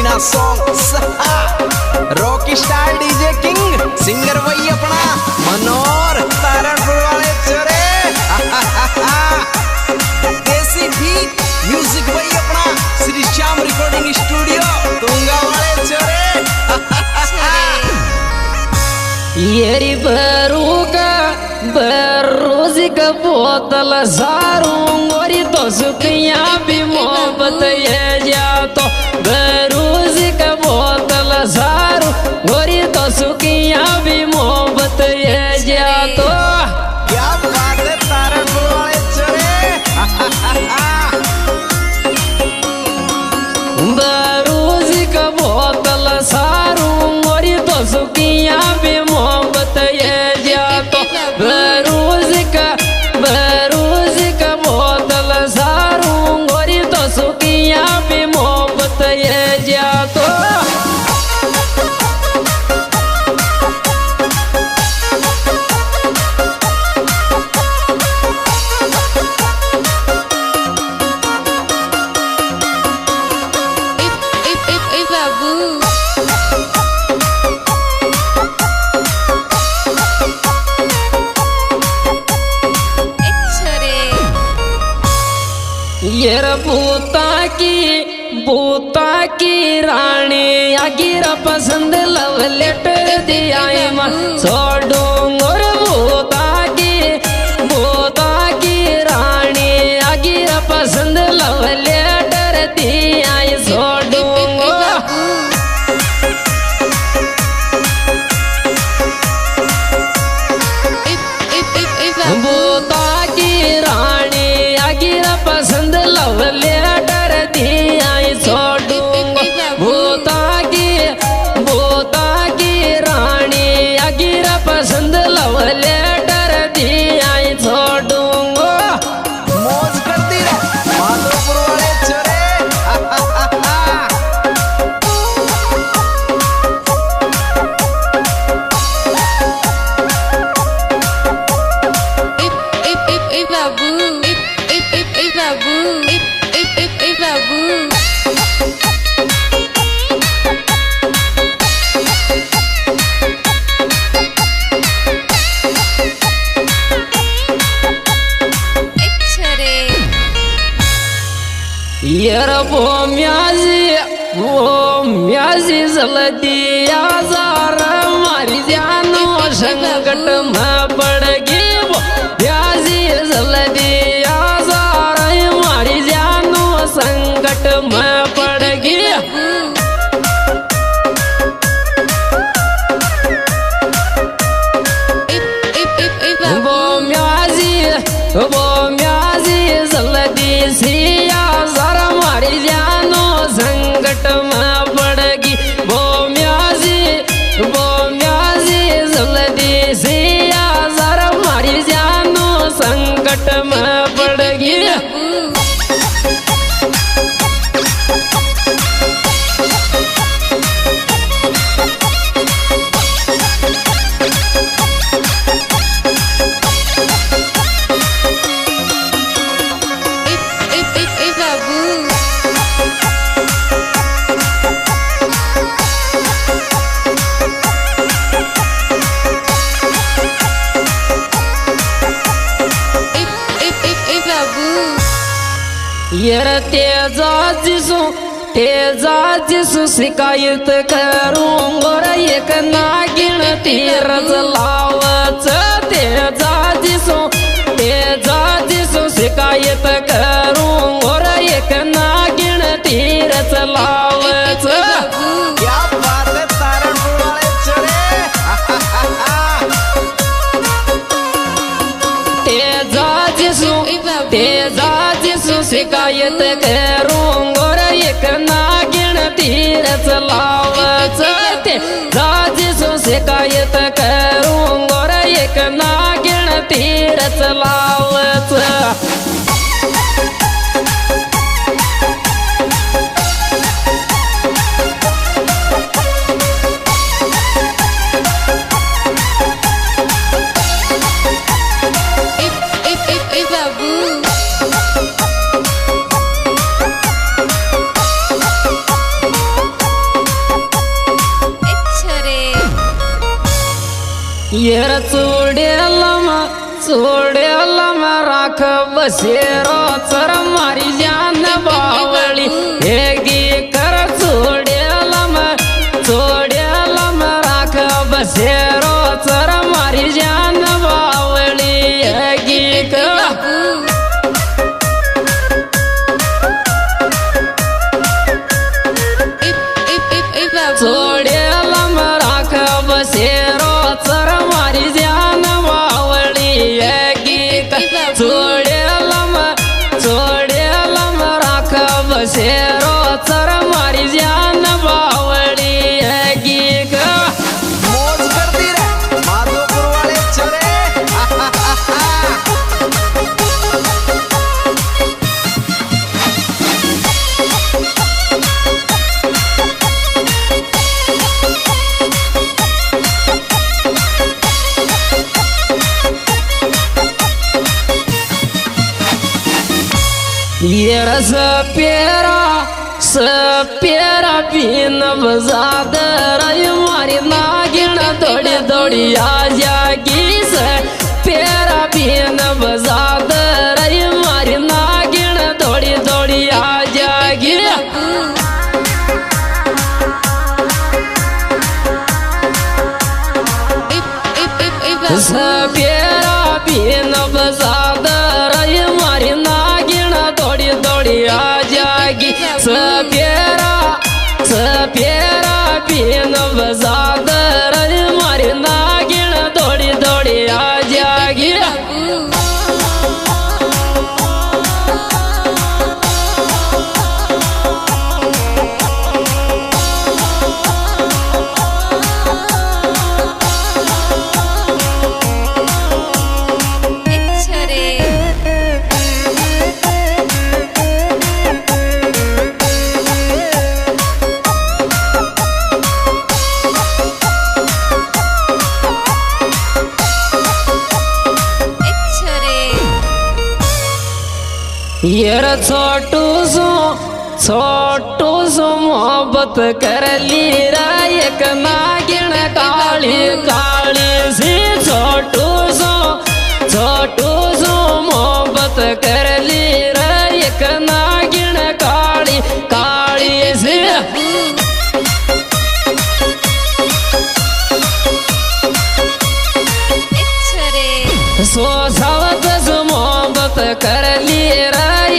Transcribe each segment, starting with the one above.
Nagina song Rocky star DJ king singer वही अपना मनोहर तारणपुर वाले चोरे देसी बीट म्यूजिक वही अपना श्री श्याम रिकॉर्डिंग स्टूडियो तुंगा वाले चोरे येरी बरूज का बोतल सारूंगी तो सुखिया भी मोहब्बत ये जा तो बरूज का बोतल सारू गोरी तो सुखिया भी मोहब्बत ये जा तो क्या बात है तारणपुर वाले चोरे बरूज का बोतल सारूंगी तो सुखिया भी मोहब्बत ये जा तो बरूज का बोतल सारूंगी तो सुखिया भी मोहब्बत ये जा तो ये बूता की रानी आगिर पसंद लव लेटर दिया छोड़ूंगर बूता की रानी आगिर पसंद लव लेटर दिया छोड़ूंगा बूता की रानी आगिर पसंद लव लेटर दिया छोड़ूंगा बूता की रानी आगिर पसंद लव लेटर दिया छोड़ूंगा मौज करती रहे माधोपुर वाले चोरे यार वो म्याजी जल्दिया ज़ारा मारी जानो संकट में पड़ गई वो म्याजी जल्दिया ज़ारा मारी जानो संकट में पड़ गई वो म्याजी जल्दी सिया ज़रा मारी जानो संकट में पड़गी वो म्याजी जल्दी सिया ज़रा मारी जानो संकट में पड़गी यार तेजा जिसु शिकायत करूंगा एक नागिन तीरज लावच तेजा जिसु शिकायत करूंगा एक नागिन तीरज लावच क्या बात है तारणपुर वाले चोरे तेजा जिसु शिकायत करूंगा एक नागिन तीरथ लावच तेजा जिसु शिकायत करूंगा एक नागिन तीरथ लावच येर चोडेल राख बसेरो चर मारी जान बावळी हेगी कर चोडेल राख बसेरो चर मारी जान बावळी हेगी कर चोडेल राख बसेरो चर मारी जान बावळी हेगी चोडेल राख बसेरो चर मारी जान बावळी हेगी मौज करती रे माधोपुर वाले चले ये सपेरा पीन बजादर मारी नागिन दौड़ी दौड़ी आ जागी सपेरा पीन बजादर मारी नागिन दौड़ी दौड़ी आ जागी सपेरा पीन बजादर मारी नागिन दौड़ी दौड़ी आ जागी सपेरा पीन बजादर मारी नागिन दौड़ी दौड़ी आ जागी येर छोटू सो मोहब्बत कर ली एक नागिन काली काली सी छोटू सो मोहब्बत कर ली एक नागिन काली काली सी सो सावत मोहब्बत कर ली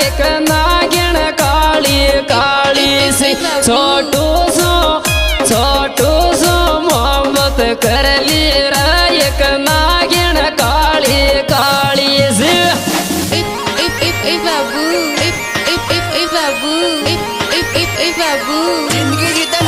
एक नागिन काली काली सी छोटू सो मोहब्बत कर ली एक नागिन काली काली सी बाबू जिंदगी जीते